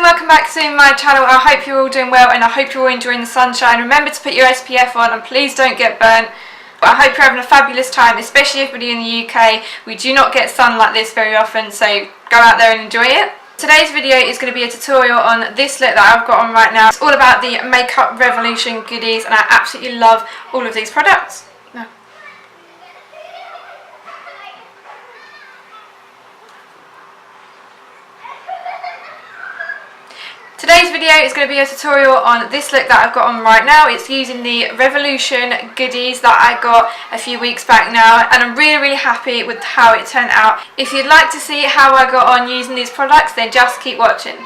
and welcome back to my channel. I hope you're all doing well and I hope you're all enjoying the sunshine. Remember to put your SPF on and please don't get burnt. I hope you're having a fabulous time, especially everybody in the UK. We do not get sun like this very often, so go out there and enjoy it. Today's video is going to be a tutorial on this look that I've got on right now. It's all about the Makeup Revolution goodies and I absolutely love all of these products. Today's video is going to be a tutorial on this look that I've got on right now. It's using the Revolution goodies that I got a few weeks back now, and I'm really happy with how it turned out. If you'd like to see how I got on using these products, then just keep watching.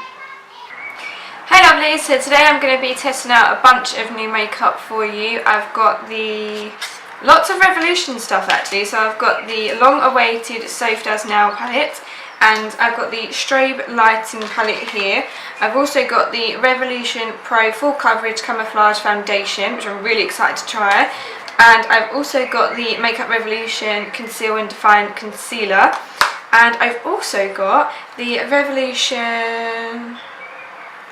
Hey lovelies, so today I'm going to be testing out a bunch of new makeup for you. I've got lots of Revolution stuff actually. So I've got the long awaited Sophie Does Now palette, and I've got the Strobe Lighting palette here. I've also got the RevolutionPro Full Coverage Camouflage Foundation, which I'm really excited to try. And I've also got the Makeup Revolution Conceal and Define Concealer. And I've also got the Revolution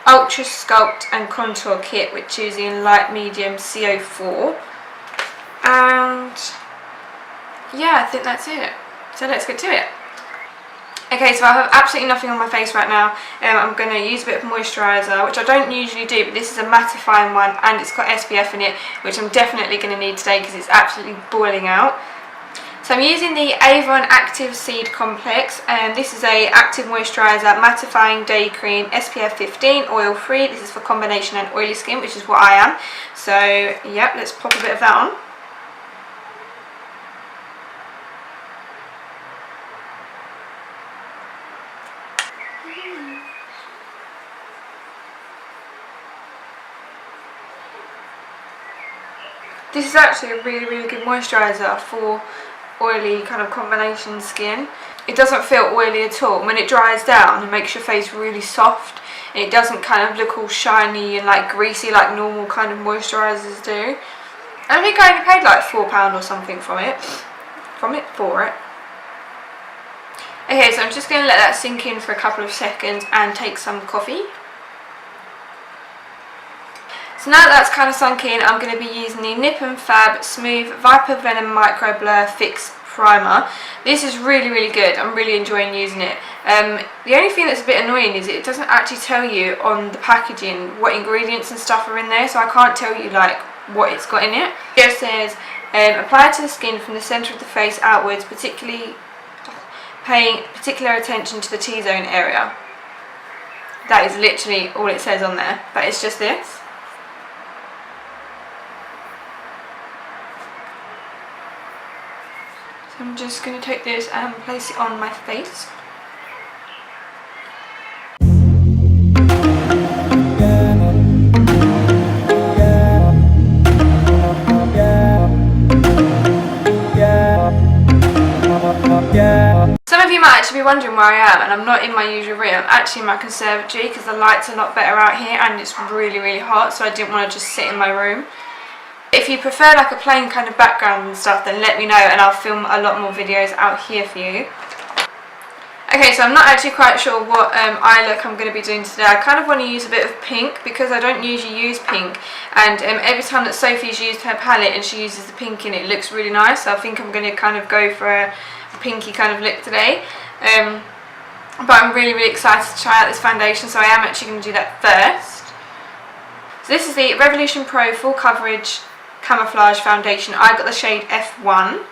Ultra Sculpt and Contour Kit, which is in light medium CO4. And yeah, I think that's it. So let's get to it. Okay, so I have absolutely nothing on my face right now. I'm going to use a bit of moisturiser, which I don't usually do, but this is a mattifying one and it's got SPF in it, which I'm definitely going to need today because it's absolutely boiling out. So I'm using the Avon Active Seed Complex, and this is a active moisturiser, mattifying day cream, SPF 15, oil free. This is for combination and oily skin, which is what I am. So yep, let's pop a bit of that on. This is actually a really good moisturiser for oily kind of combination skin. It doesn't feel oily at all. When it dries down, it makes your face really soft and it doesn't kind of look all shiny and like greasy like normal kind of moisturisers do. I think I only paid like £4 or something for it. Okay, so I'm just going to let that sink in for a couple of seconds and take some coffee. So now that's kind of sunk in, I'm going to be using the Nip and Fab Smooth Viper Venom Micro Blur Fix Primer. This is really good. I'm really enjoying using it. The only thing that's a bit annoying is it doesn't actually tell you on the packaging what ingredients and stuff are in there, so I can't tell you like what it's got in it. It just says apply to the skin from the centre of the face outwards, particularly paying particular attention to the T-zone area. That is literally all it says on there, but it's just this. So I'm just going to take this and place it on my face. Some of you might actually be wondering where I am, and I'm not in my usual room. I'm actually in my conservatory because the lights are a lot better out here and it's really hot, so I didn't want to just sit in my room. If you prefer like a plain kind of background and stuff, then let me know and I'll film a lot more videos out here for you. Okay, so I'm not actually quite sure what eye look I'm going to be doing today. I kind of want to use a bit of pink because I don't usually use pink, and every time that Sophie's used her palette and she uses the pink in it, it looks really nice. So I think I'm going to kind of go for a pinky kind of look today. But I'm really excited to try out this foundation, so I am actually going to do that first. So this is the RevolutionPro Full Coverage Camouflage Foundation. I got the shade F1.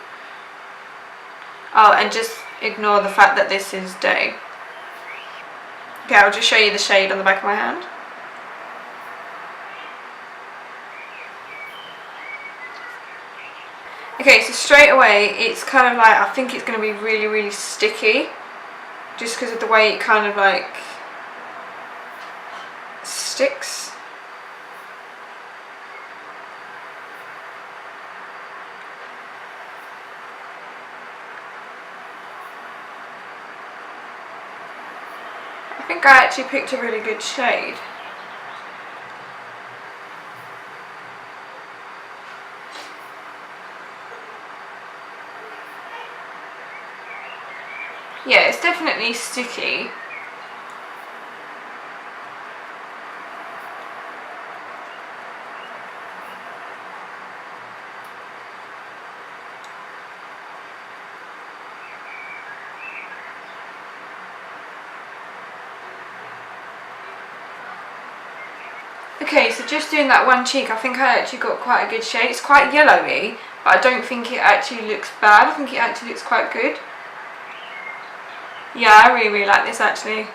Oh, and just ignore the fact that this is Day. Okay, I'll just show you the shade on the back of my hand. Okay, so straight away it's kind of like, I think it's going to be really sticky, just because of the way it kind of like sticks. I think I actually picked a really good shade. Yeah, it's definitely sticky. Okay, so just doing that one cheek, I think I actually got quite a good shade. It's quite yellowy, but I don't think it actually looks bad. I think it actually looks quite good. Yeah, I really like this actually.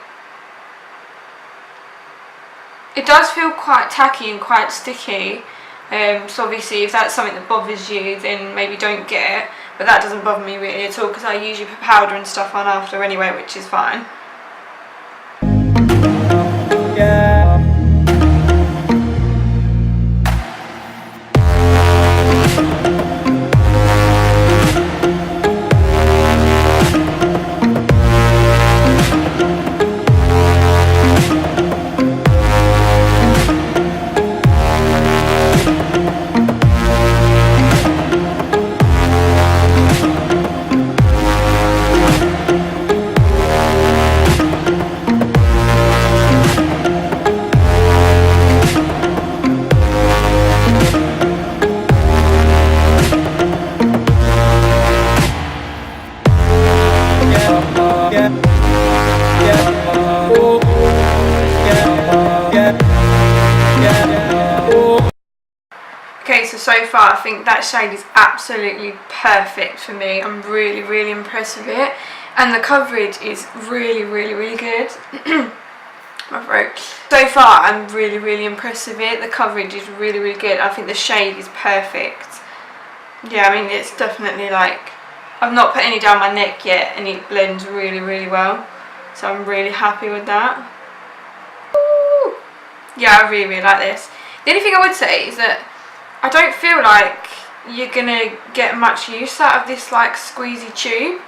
It does feel quite tacky and quite sticky. So obviously if that's something that bothers you, then maybe don't get it. But that doesn't bother me really at all because I usually put powder and stuff on after anyway, which is fine. Yeah. Okay, so far I think that shade is absolutely perfect for me. I'm really impressed with it, and the coverage is really good. My throat. So far I'm really impressed with it. The coverage is really good. I think the shade is perfect. Yeah, I mean it's definitely like, I've not put any down my neck yet and it blends really well, so I'm really happy with that. Ooh. Yeah, I really like this. The only thing I would say is that I don't feel like you're gonna get much use out of this like squeezy tube.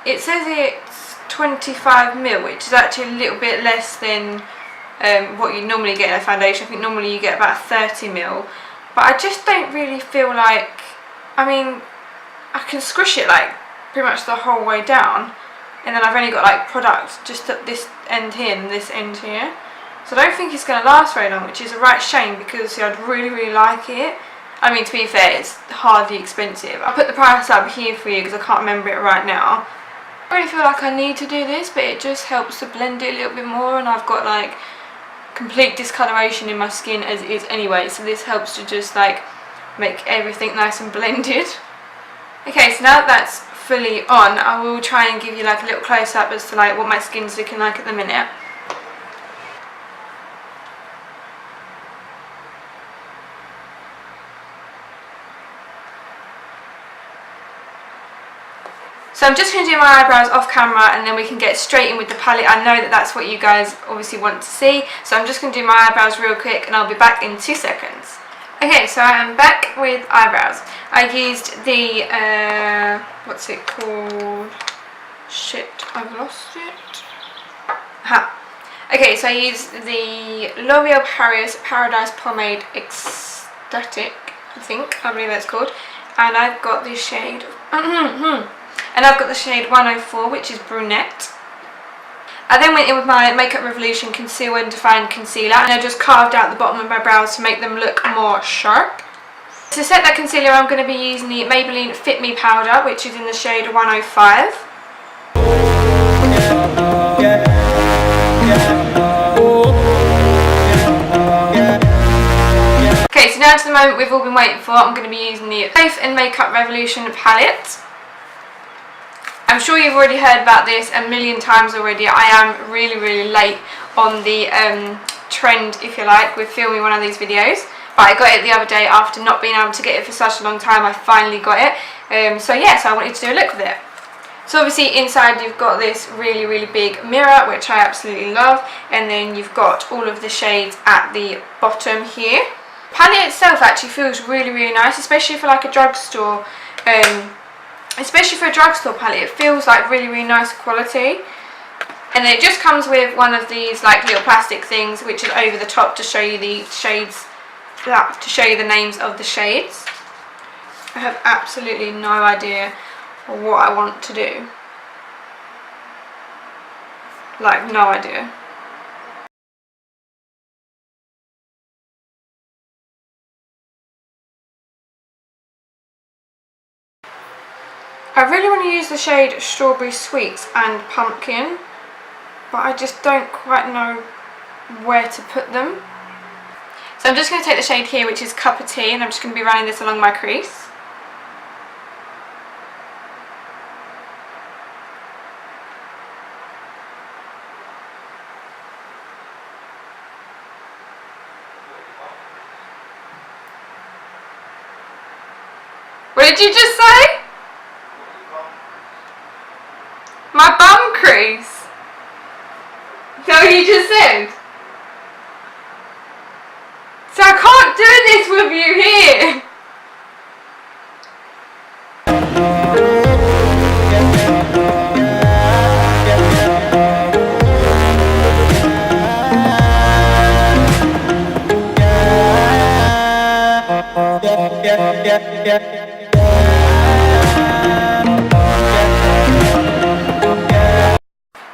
It says it's 25ml, which is actually a little bit less than what you normally get in a foundation. I think normally you get about 30ml, but I just don't really feel like, I mean, I can squish it like pretty much the whole way down, and then I've only got like product just at this end here and this end here, so I don't think it's going to last very long, which is a right shame because I'd really like it. I mean, to be fair, it's hardly expensive. I'll put the price up here for you because I can't remember it right now. I don't really feel like I need to do this, but it just helps to blend it a little bit more, and I've got like complete discoloration in my skin as it is anyway, so this helps to just like make everything nice and blended. Okay, so now that that's fully on, I will try and give you like a little close up as to like what my skin's looking like at the minute. So I'm just going to do my eyebrows off camera and then we can get straight in with the palette. I know that that's what you guys obviously want to see, so I'm just going to do my eyebrows real quick and I'll be back in 2 seconds. Okay, so I am back with eyebrows. I used the, what's it called? Shit, I've lost it. Aha. Okay, so I used the L'Oreal Paris Paradise Pomade Ecstatic, I believe that's called. And I've got the shade, and I've got the shade 104, which is brunette. I then went in with my Makeup Revolution Conceal and Define Concealer, and I just carved out the bottom of my brows to make them look more sharp. To set that concealer, I'm going to be using the Maybelline Fit Me powder, which is in the shade 105. Okay, so now to the moment we've all been waiting for. I'm going to be using the Safe and Makeup Revolution palette. I'm sure you've already heard about this a million times already. I am really late on the trend, if you like, with filming one of these videos. But I got it the other day after not being able to get it for such a long time. I finally got it. So yeah, so I wanted to do a look with it. So obviously inside you've got this really big mirror, which I absolutely love. And then you've got all of the shades at the bottom here. The palette itself actually feels really nice, especially for like a drugstore. Especially for a drugstore palette, it feels like really nice quality. And then it just comes with one of these like little plastic things, which is over the top to show you the shades, to show you the names of the shades. I have absolutely no idea what I want to do. Like, no idea. I really want to use the shade Strawberry Sweets and Pumpkin, but I just don't quite know where to put them. So So I'm just going to take the shade here, which is Cup of Tea, and I'm just going to be running this along my crease. What did you just say? My bum crease. Is that what you just said? So I can't do this with you here.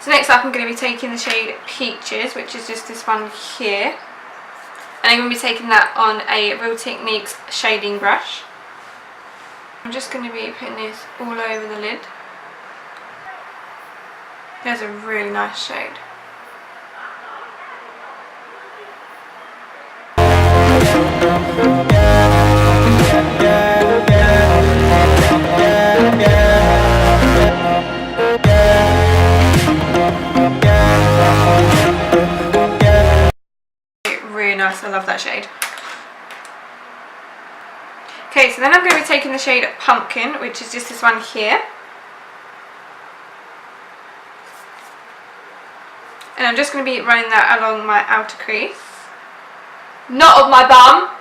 So next up I'm going to be taking the shade Peaches, which is just this one here. And I'm going to be taking that on a Real Techniques shading brush. I'm just going to be putting this all over the lid. There's a really nice shade. Really nice, I love that shade. Okay, so then I'm going to be taking the shade Pumpkin, which is just this one here. And I'm just going to be running that along my outer crease. Not of my bum!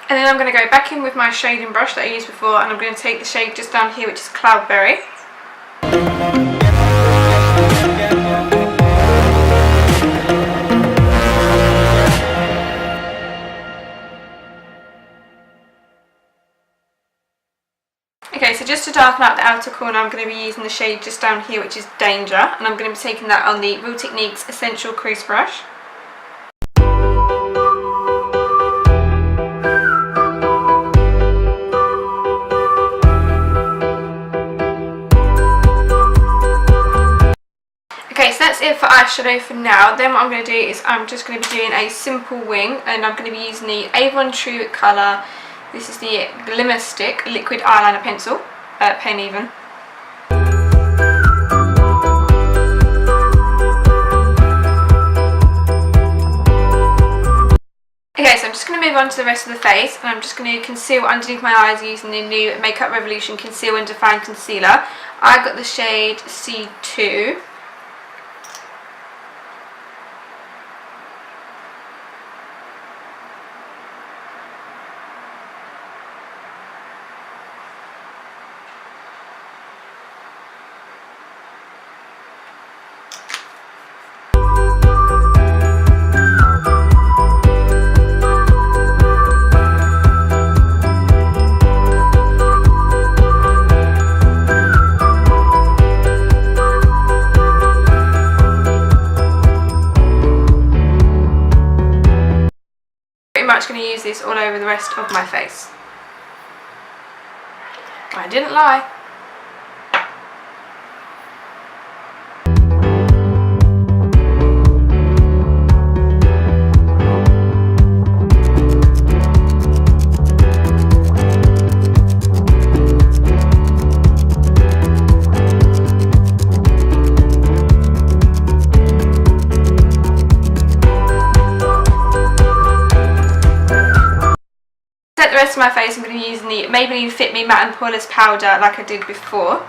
And then I'm going to go back in with my shading brush that I used before, and I'm going to take the shade just down here, which is Cloudberry. Okay, so just to darken out the outer corner, I'm going to be using the shade just down here, which is Danger, and I'm going to be taking that on the Real Techniques Essential Crease Brush. Okay, so that's it for eyeshadow for now. Then what I'm going to do is I'm just going to be doing a simple wing, and I'm going to be using the Avon True colour. This is the Glimmer Stick liquid eyeliner pencil, pen even. Okay, so I'm just going to move on to the rest of the face, and I'm just going to conceal underneath my eyes using the new Makeup Revolution Conceal and Define Concealer. I got the shade C2. Going to use this all over the rest of my face. I didn't lie. The rest of my face I'm going to be using the Maybelline Fit Me Matte and Poreless Powder like I did before.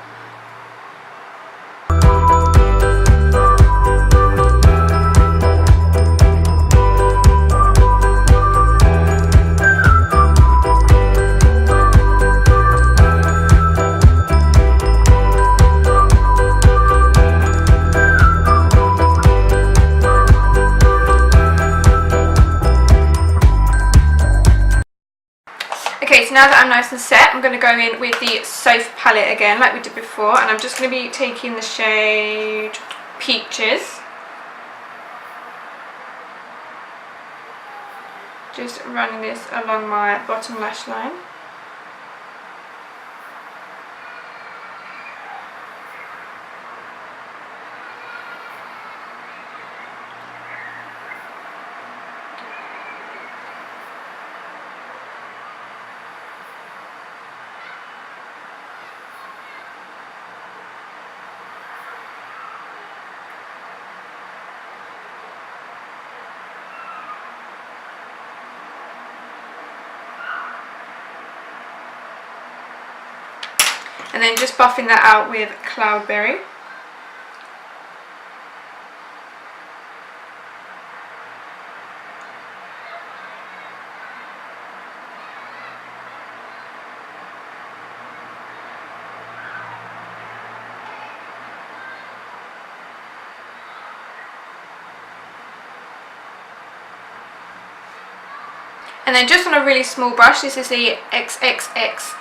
Okay, so now that I'm nice and set, I'm going to go in with the Sophie palette again, like we did before, and I'm just going to be taking the shade Peaches. Just running this along my bottom lash line. And then just buffing that out with Cloudberry. And then just on a really small brush, this is the XXX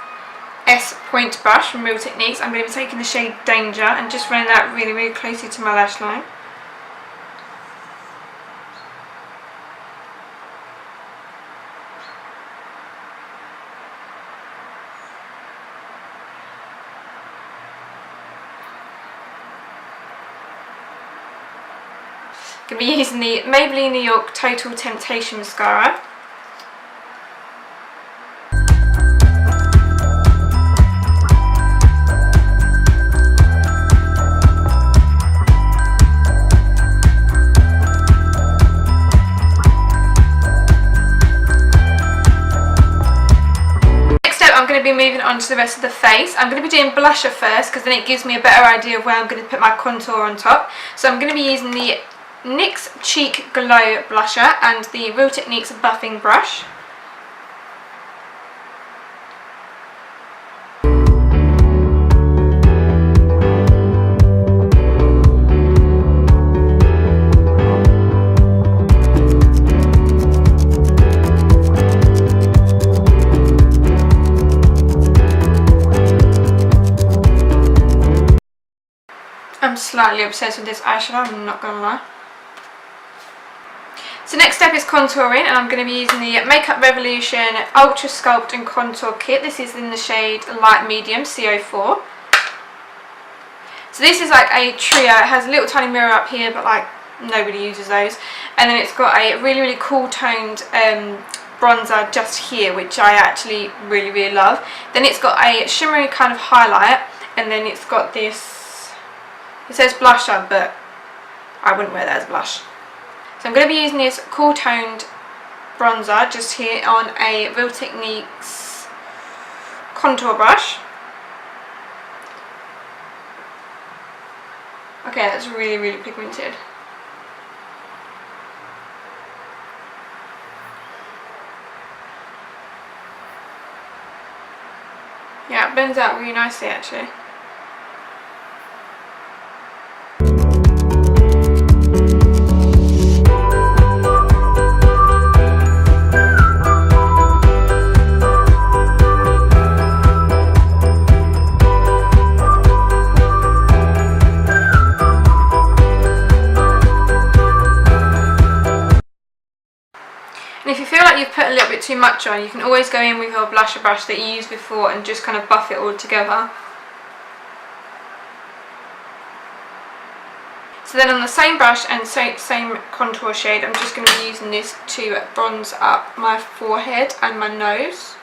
point brush from Real Techniques. I'm going to be taking the shade Danger and just running that really, really closely to my lash line. Going to be using the Maybelline New York Total Temptation Mascara. Be moving on to the rest of the face. I'm going to be doing blusher first because then it gives me a better idea of where I'm going to put my contour on top. So I'm going to be using the NYX Cheek Glow blusher and the Real Techniques buffing brush. I'm slightly obsessed with this eyeshadow, I'm not gonna lie. So next step is contouring, and I'm going to be using the Makeup Revolution Ultra Sculpt and Contour Kit. This is in the shade Light Medium CO4. So this is like a trio. It has a little tiny mirror up here, but like nobody uses those. And then it's got a really, really cool toned bronzer just here, which I actually really, really love. Then it's got a shimmery kind of highlight, and then it's got this, it says blusher, but I wouldn't wear that as blush. So I'm going to be using this cool toned bronzer just here on a Real Techniques contour brush. Okay, that's really, really pigmented. Yeah, it blends out really nicely actually. And if you feel like you've put a little bit too much on, you can always go in with your blusher brush that you used before and just kind of buff it all together. So then on the same brush and same contour shade, I'm just going to be using this to bronze up my forehead and my nose.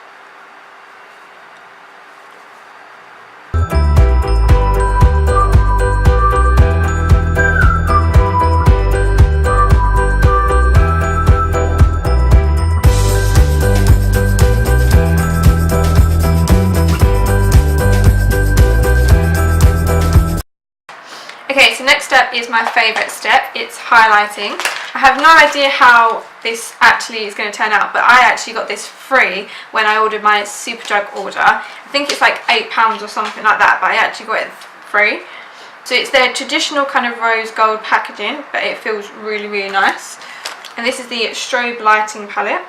Okay, so next step is my favourite step, it's highlighting. I have no idea how this actually is going to turn out, but I actually got this free when I ordered my Superdrug order. I think it's like £8 or something like that, but I actually got it free. So it's their traditional kind of rose gold packaging, but it feels really, really nice. And this is the strobe lighting palette.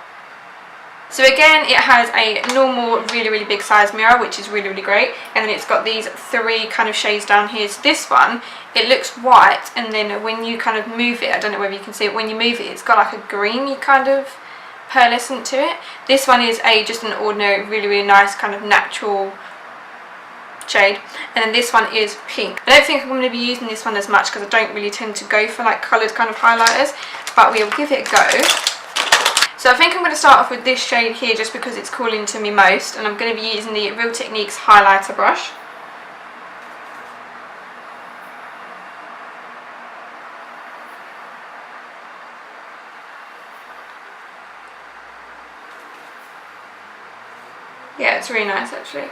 So again, it has a normal, really, really big size mirror, which is really, really great. And then it's got these three kind of shades down here. So this one, it looks white, and then when you kind of move it, I don't know whether you can see it, when you move it, it's got like a greeny kind of pearlescent to it. This one is just an ordinary, really, really nice kind of natural shade, and then this one is pink. I don't think I'm going to be using this one as much because I don't really tend to go for like coloured kind of highlighters, but we'll give it a go. So I think I'm going to start off with this shade here just because it's calling to me most, and I'm going to be using the Real Techniques highlighter brush. Yeah, it's really nice actually.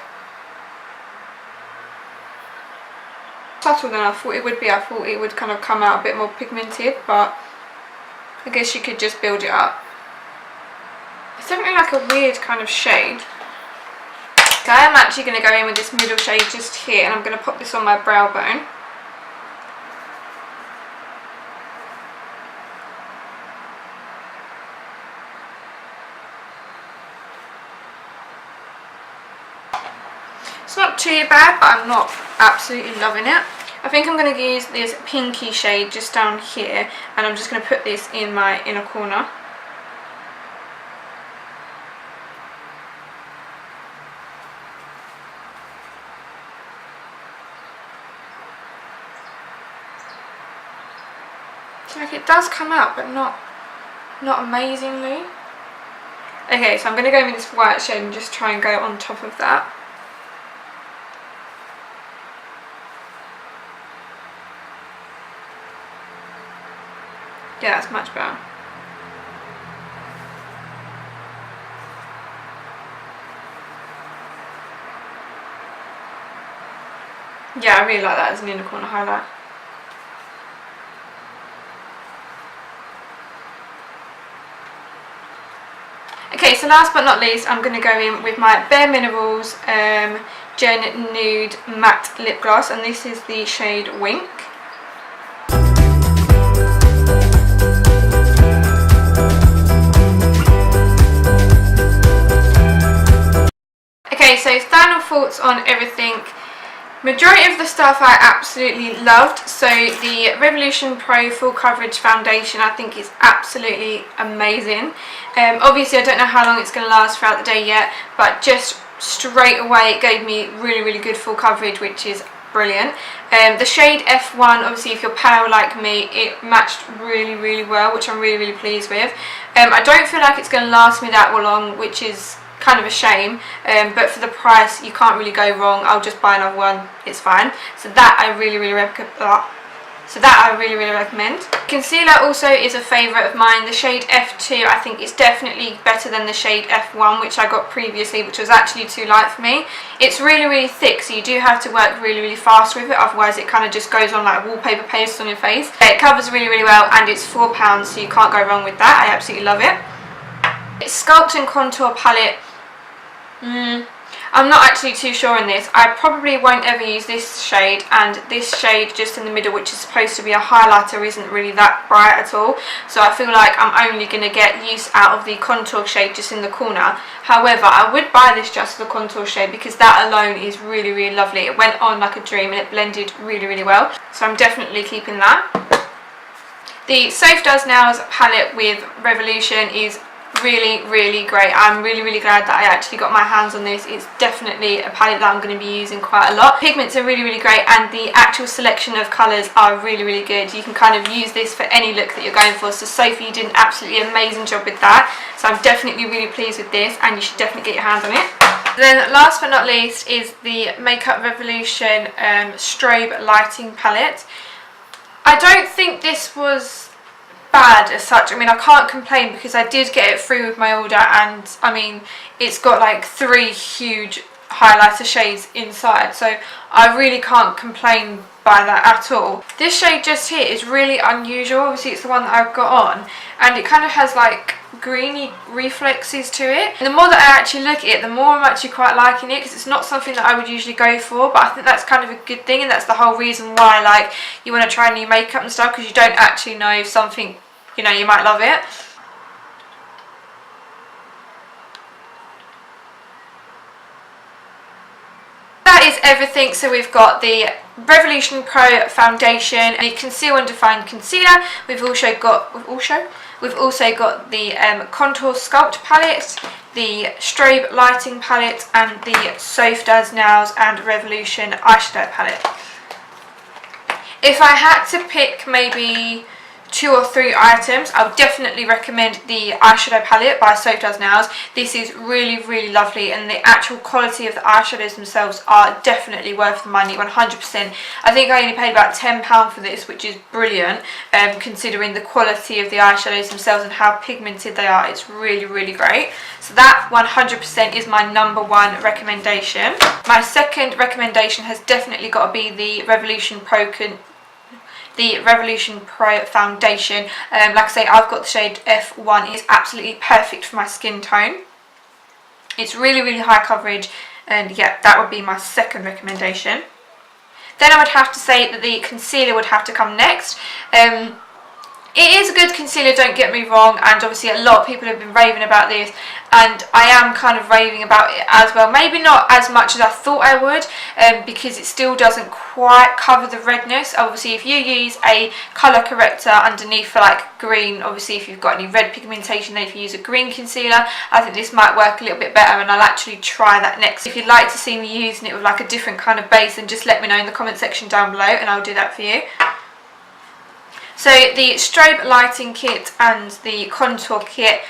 Subtle than I thought it would be. I thought it would kind of come out a bit more pigmented, but I guess you could just build it up. It's definitely like a weird kind of shade. So I am actually going to go in with this middle shade just here, and I'm going to pop this on my brow bone. It's not too bad, but I'm not absolutely loving it. I think I'm going to use this pinky shade just down here, and I'm just going to put this in my inner corner. So like it does come out, but not amazingly. Okay, so I'm going to go in with this white shade and just try and go on top of that. Yeah, that's much better. Yeah, I really like that as an inner corner highlight. Okay, so last but not least, I'm going to go in with my Bare Minerals Gen Nude Matte Lip Gloss, and this is the shade Wink. Okay, so final thoughts on everything. Majority of the stuff I absolutely loved. So the RevolutionPro Full Coverage Foundation I think is absolutely amazing. Obviously I don't know how long it's going to last throughout the day yet, but just straight away it gave me really, really good full coverage, which is brilliant. The shade F1, obviously if you're pale like me, it matched really, really well, which I'm really, really pleased with. I don't feel like it's going to last me that long, which is kind of a shame, but for the price you can't really go wrong. I'll just buy another one, it's fine. So that I really, really recommend. Concealer also is a favourite of mine. The shade F2 I think is definitely better than the shade F1, which I got previously, which was actually too light for me. It's really, really thick, so you do have to work really, really fast with it, otherwise it kind of just goes on like wallpaper paste on your face. It covers really, really well, and it's £4, so you can't go wrong with that. I absolutely love it. It's Sculpt and Contour palette. I'm not actually too sure on this. I probably won't ever use this shade, and this shade just in the middle, which is supposed to be a highlighter, isn't really that bright at all. So I feel like I'm only going to get use out of the contour shade just in the corner. However, I would buy this just for the contour shade because that alone is really, really lovely. It went on like a dream and it blended really, really well. So I'm definitely keeping that. The Sophie Does Nails palette with Revolution is really, really great. I'm really, really glad that I actually got my hands on this. It's definitely a palette that I'm going to be using quite a lot. Pigments are really, really great, and the actual selection of colours are really, really good. You can kind of use this for any look that you're going for. So Sophie did an absolutely amazing job with that. So I'm definitely really pleased with this, and you should definitely get your hands on it. Then last but not least is the Makeup Revolution Strobe Lighting Palette. I don't think this was bad as such. I mean, I can't complain because I did get it through with my order, and I mean, it's got like 3 huge highlighter shades inside, so I really can't complain by that at all. This shade just here is really unusual. Obviously it's the one that I've got on, and it kind of has like greeny reflexes to it. And the more that I actually look at it, the more I'm actually quite liking it, because it's not something that I would usually go for, but I think that's kind of a good thing, and that's the whole reason why like you want to try new makeup and stuff, because you don't actually know if something, you know, you might love it. That is everything. So we've got the RevolutionPro Foundation, the Conceal and Define Concealer. We've also got We've also got the Contour Sculpt palette, the Strobe Lighting palette, and the Sophie Does Nails and Revolution eyeshadow palette. If I had to pick maybe 2 or 3 items, I would definitely recommend the eyeshadow palette by Sophie Does Nails. This is really, really lovely, and the actual quality of the eyeshadows themselves are definitely worth the money, 100%. I think I only paid about £10 for this, which is brilliant, considering the quality of the eyeshadows themselves and how pigmented they are. It's really, really great. So that 100% is my number 1 recommendation. My second recommendation has definitely got to be the RevolutionPro foundation. Like I say, I've got the shade F1. It's absolutely perfect for my skin tone. It's really, really high coverage, and yeah, that would be my second recommendation. Then I would have to say that the concealer would have to come next. It is a good concealer, don't get me wrong, and obviously a lot of people have been raving about this, and I am kind of raving about it as well. Maybe not as much as I thought I would, because it still doesn't quite cover the redness. Obviously, if you use a colour corrector underneath for like green, obviously if you've got any red pigmentation, then if you use a green concealer, I think this might work a little bit better, and I'll actually try that next. If you'd like to see me using it with like a different kind of base, then just let me know in the comment section down below, and I'll do that for you. So the strobe lighting kit and the contour kit,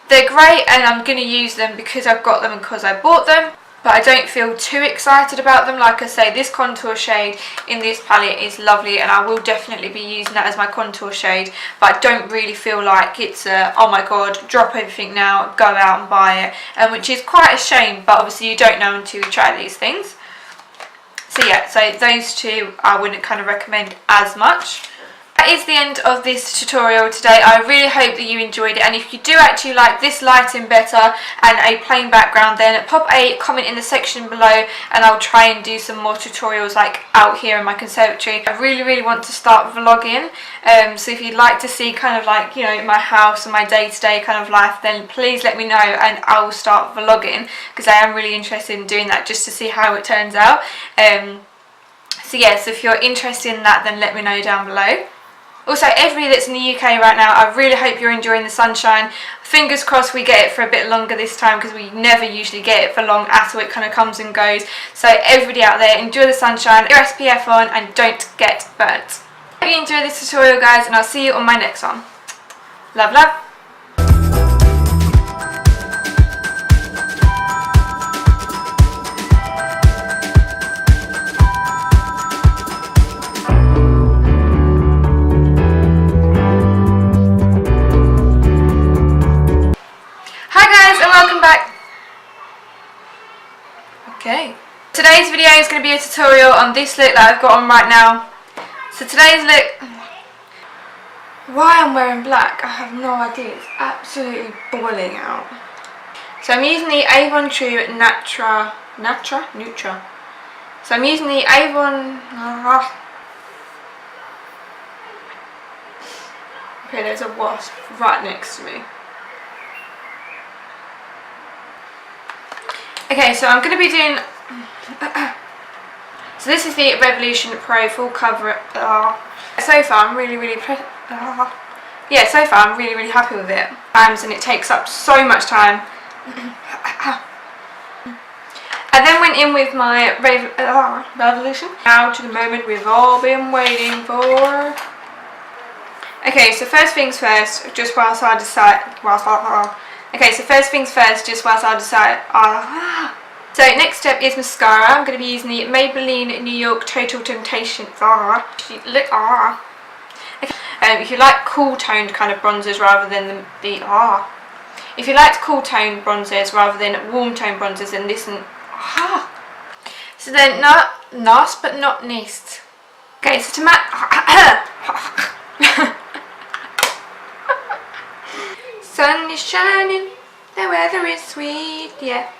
they're great, and I'm going to use them because I've got them and because I bought them, but I don't feel too excited about them. Like I say, this contour shade in this palette is lovely, and I will definitely be using that as my contour shade, but I don't really feel like it's a, oh my god, drop everything now, go out and buy it, which is quite a shame, but obviously you don't know until you try these things. So yeah, so those two I wouldn't kind of recommend as much. That is the end of this tutorial today. I really hope that you enjoyed it, and if you do actually like this lighting better and a plain background, then pop a comment in the section below and I'll try and do some more tutorials like out here in my conservatory. I really, really want to start vlogging, so if you'd like to see kind of like, you know, my house and my day-to-day kind of life, then please let me know and I will start vlogging, because I am really interested in doing that just to see how it turns out. So yes, if you're interested in that, then let me know down below. Also, everybody that's in the UK right now, I really hope you're enjoying the sunshine. Fingers crossed we get it for a bit longer this time, because we never usually get it for long at all. It kind of comes and goes. So everybody out there, enjoy the sunshine, your SPF on, and don't get burnt. Hope you enjoyed this tutorial, guys, and I'll see you on my next one. Love, love. Okay, today's video is going to be a tutorial on this look that I've got on right now. So today's look, why I'm wearing black, I have no idea. It's absolutely boiling out. So I'm using the Avon True Nutra. So I'm using the Avon. Okay, there's a wasp right next to me. Okay, so I'm going to be doing, so this is the RevolutionPro full cover. So far I'm really, really, so far I'm really, really happy with it. And it takes up so much time. I then went in with my Revolution. Now to the moment we've all been waiting for. Okay, so first things first, just whilst I decide, okay, so first things first, just whilst I decide. So next step is mascara. I'm going to be using the Maybelline New York Total Temptation. Okay. If you like cool toned kind of bronzers rather than if you like cool toned bronzers rather than warm toned bronzers, then this and So then last but not least. Okay, so to sun is shining, the weather is sweet, yeah.